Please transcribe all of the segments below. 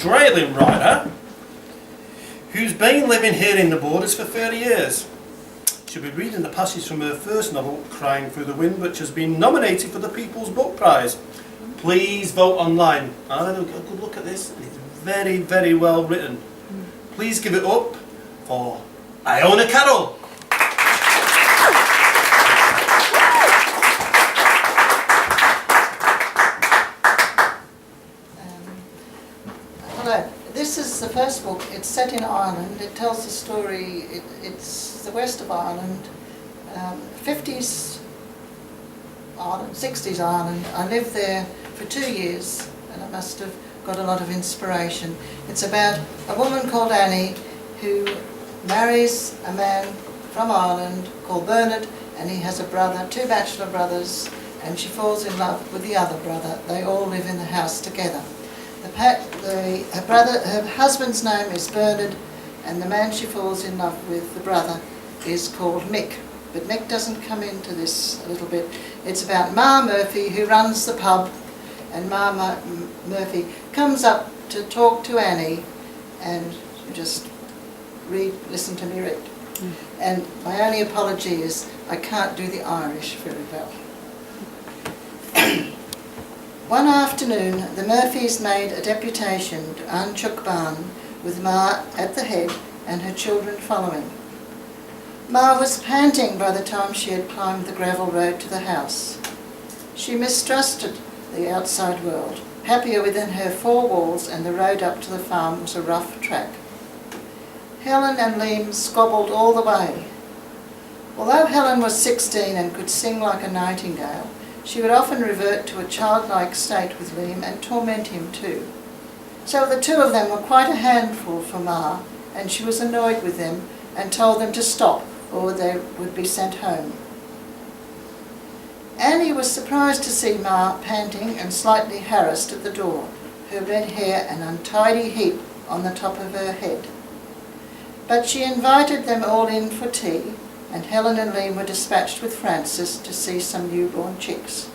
Australian writer who's been living here in the Borders for 30 years. She'll be reading the passage from her first novel, Crying Through the Wind, which has been nominated for the People's Book Prize. Please vote online. I had a good look at this. It's very, very well written. Please give it up for Iona Carroll. Hello. This is the first book. It's set in Ireland. It tells the story. It's the west of Ireland, 50s Ireland, 60s Ireland. I lived there for 2 years, and I must have got a lot of inspiration. It's about a woman called Annie who marries a man from Ireland called Bernard, and he has a brother, 2 bachelor brothers, and she falls in love with the other brother. They all live in the house together. Her husband's name is Bernard, and the man she falls in love with, the brother, is called Mick. But Mick doesn't come into this a little bit. It's about Ma Murphy, who runs the pub, and Ma Murphy comes up to talk to Annie, and just listen to me read. And my only apology is I can't do the Irish very well. One afternoon, the Murphys made a deputation to Anchuck Barn, with Ma at the head and her children following. Ma was panting by the time she had climbed the gravel road to the house. She mistrusted the outside world, happier within her 4 walls, and the road up to the farm was a rough track. Helen and Liam squabbled all the way. Although Helen was 16 and could sing like a nightingale, she would often revert to a childlike state with Liam and torment him too. So the 2 of them were quite a handful for Ma, and she was annoyed with them and told them to stop or they would be sent home. Annie was surprised to see Ma panting and slightly harassed at the door, her red hair an untidy heap on the top of her head. But she invited them all in for tea, and Helen and Liam were dispatched with Francis to see some newborn chicks.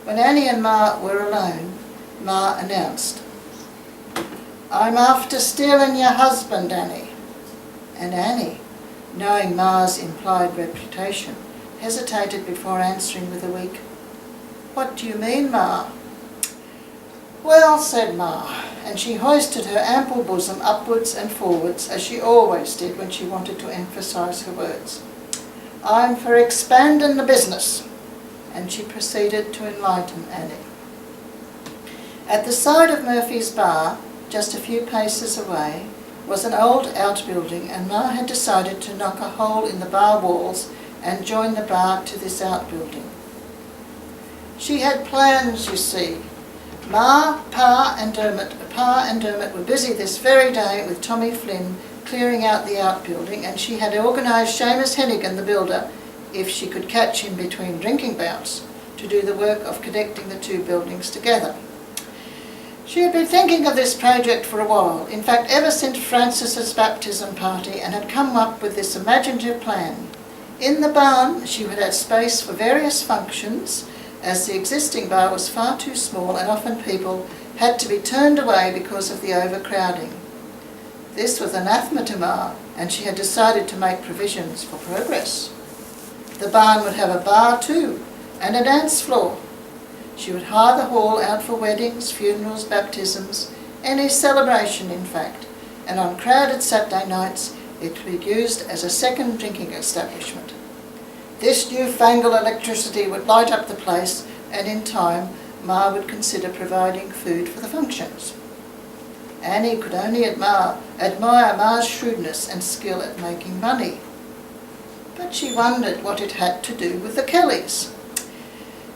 When Annie and Ma were alone, Ma announced, "I'm after stealing your husband, Annie." And Annie, knowing Ma's implied reputation, hesitated before answering with a weak, "What do you mean, Ma?" "Well," said Ma, and she hoisted her ample bosom upwards and forwards, as she always did when she wanted to emphasise her words. "I'm for expanding the business," and she proceeded to enlighten Annie. At the side of Murphy's bar, just a few paces away, was an old outbuilding, and Ma had decided to knock a hole in the bar walls and join the bar to this outbuilding. She had plans, you see. Pa and Dermot were busy this very day with Tommy Flynn clearing out the outbuilding, and she had organised Seamus Hennigan, the builder, if she could catch him between drinking bouts, to do the work of connecting the 2 buildings together. She had been thinking of this project for a while, in fact ever since Francis's baptism party, and had come up with this imaginative plan. In the barn she would have space for various functions, as the existing bar was far too small and often people had to be turned away because of the overcrowding. This was anathema to Ma, and she had decided to make provisions for progress. The barn would have a bar too, and a dance floor. She would hire the hall out for weddings, funerals, baptisms, any celebration in fact, and on crowded Saturday nights it would be used as a second drinking establishment. This newfangled electricity would light up the place, and in time Ma would consider providing food for the functions. Annie could only admire Ma's shrewdness and skill at making money. But she wondered what it had to do with the Kellys.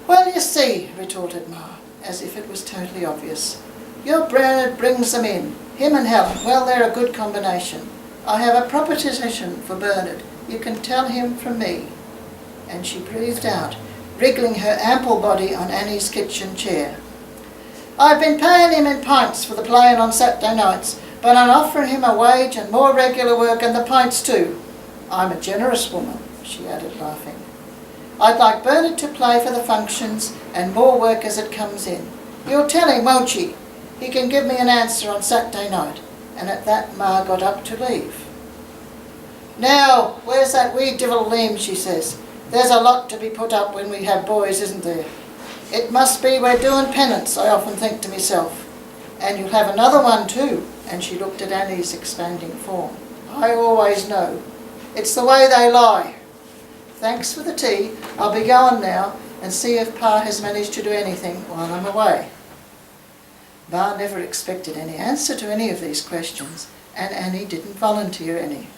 "Well, you see," retorted Ma, as if it was totally obvious, "your Bernard brings them in, him and Helen. Well, they're a good combination. I have a proposition for Bernard. You can tell him from me." And she breathed out, wriggling her ample body on Annie's kitchen chair. "I've been paying him in pints for the playing on Saturday nights, but I'm offering him a wage and more regular work and the pints too. I'm a generous woman," she added, laughing. "I'd like Bernard to play for the functions and more work as it comes in. You'll tell him, won't ye? He can give me an answer on Saturday night. And at that Ma got up to leave. Now, where's that wee divil Liam, she says. There's a lot to be put up when we have boys, isn't there? It must be we're doing penance, I often think to myself. And you'll have another one too. And she looked at Annie's expanding form. I always know. It's the way they lie. Thanks for the tea. I'll be going now and see if Pa has managed to do anything while I'm away. Ma never expected any answer to any of these questions, and Annie didn't volunteer any.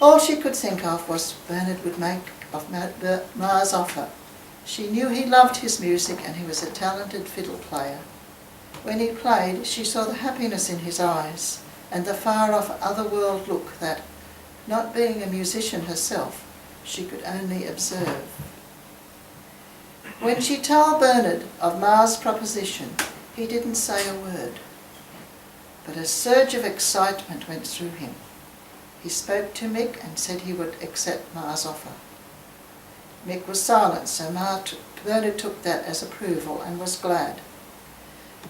All she could think of was Bernard would make of Ma's offer. She knew he loved his music and he was a talented fiddle player. When he played, she saw the happiness in his eyes and the far-off other-world look that, not being a musician herself, she could only observe. When she told Bernard of Ma's proposition, he didn't say a word, but a surge of excitement went through him. He spoke to Mick and said he would accept Ma's offer. Mick was silent, so Bernard took that as approval and was glad.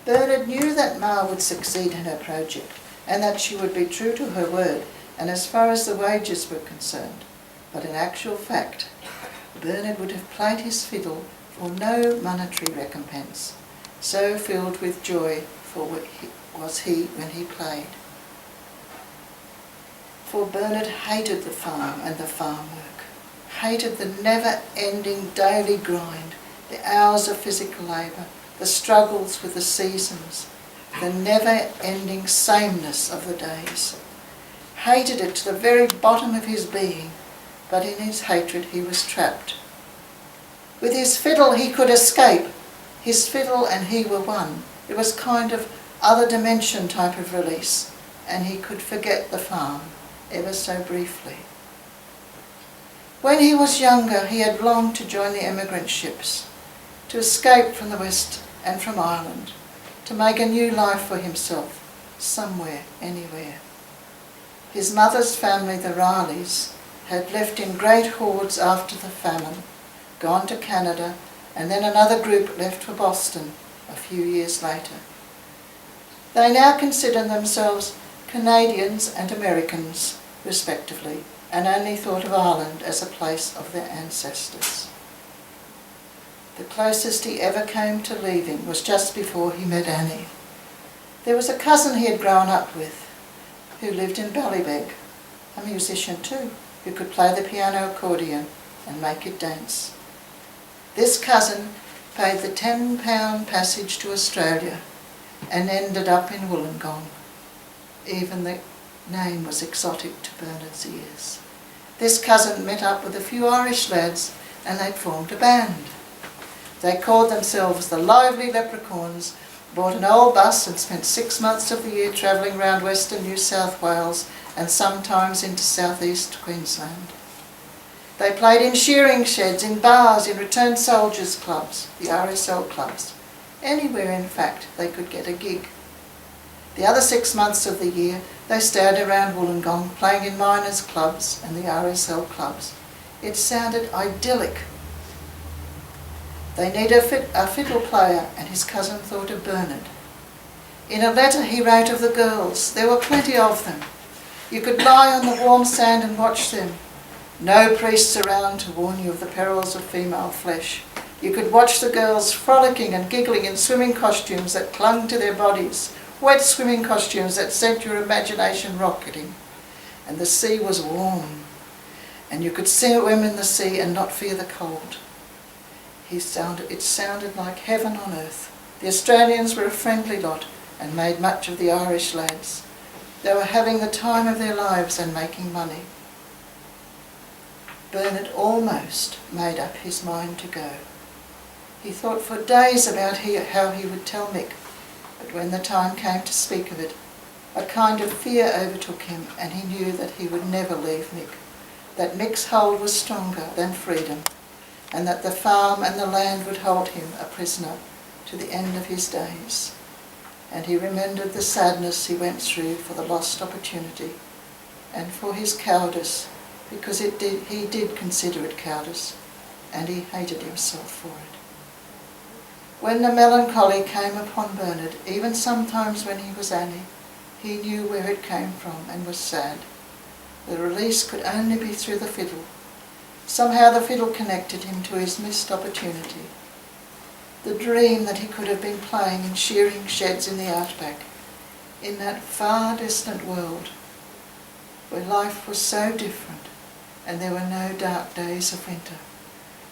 Bernard knew that Ma would succeed in her project and that she would be true to her word, and as far as the wages were concerned. But in actual fact, Bernard would have played his fiddle for no monetary recompense. So filled with joy was he when he played. For Bernard hated the farm and the farm work, hated the never-ending daily grind, the hours of physical labour, the struggles with the seasons, the never-ending sameness of the days. Hated it to the very bottom of his being, but in his hatred he was trapped. With his fiddle he could escape. His fiddle and he were one. It was kind of other dimension type of release, and he could forget the farm, ever so briefly. When he was younger, he had longed to join the emigrant ships, to escape from the West and from Ireland, to make a new life for himself, somewhere, anywhere. His mother's family, the Rileys, had left in great hordes after the famine, gone to Canada, and then another group left for Boston a few years later. They now consider themselves Canadians and Americans, respectively, and only thought of Ireland as a place of their ancestors. The closest he ever came to leaving was just before he met Annie. There was a cousin he had grown up with, who lived in Ballybeg, a musician too, who could play the piano accordion and make it dance. This cousin paid the £10 passage to Australia and ended up in Wollongong. Even the name was exotic to Bernard's ears. This cousin met up with a few Irish lads and they'd formed a band. They called themselves the Lively Leprechauns, bought an old bus and spent 6 months of the year travelling round western New South Wales and sometimes into southeast Queensland. They played in shearing sheds, in bars, in returned soldiers' clubs, the RSL clubs. Anywhere, in fact, they could get a gig. The other 6 months of the year, they stayed around Wollongong, playing in miners' clubs and the RSL clubs. It sounded idyllic. They needed a fiddle player, and his cousin thought of Bernard. In a letter he wrote of the girls. There were plenty of them. You could lie on the warm sand and watch them. No priests around to warn you of the perils of female flesh. You could watch the girls frolicking and giggling in swimming costumes that clung to their bodies, wet swimming costumes that sent your imagination rocketing. And the sea was warm, and you could swim in the sea and not fear the cold. It sounded like heaven on earth. The Australians were a friendly lot and made much of the Irish lads. They were having the time of their lives and making money. Bernard almost made up his mind to go. He thought for days about how he would tell Mick, but when the time came to speak of it, a kind of fear overtook him, and he knew that he would never leave Mick, that Mick's hold was stronger than freedom, and that the farm and the land would hold him a prisoner to the end of his days. And he remembered the sadness he went through for the lost opportunity, and for his cowardice, because he did consider it cowardice, and he hated himself for it. When the melancholy came upon Bernard, even sometimes when he was Annie, he knew where it came from and was sad. The release could only be through the fiddle. Somehow the fiddle connected him to his missed opportunity. The dream that he could have been playing in shearing sheds in the outback, in that far distant world, where life was so different and there were no dark days of winter.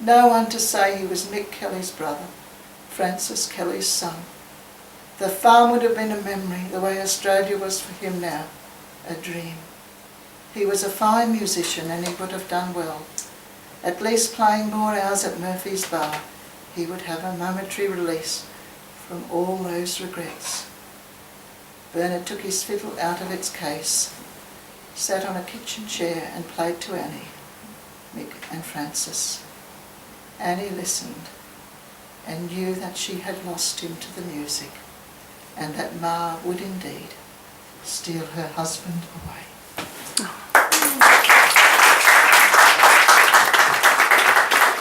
No one to say he was Mick Kelly's brother, Francis Kelly's son. The farm would have been a memory, the way Australia was for him now, a dream. He was a fine musician and he would have done well. At least playing more hours at Murphy's Bar, he would have a momentary release from all those regrets. Bernard took his fiddle out of its case, sat on a kitchen chair and played to Annie, Mick and Francis. Annie listened and knew that she had lost him to the music and that Ma would indeed steal her husband away.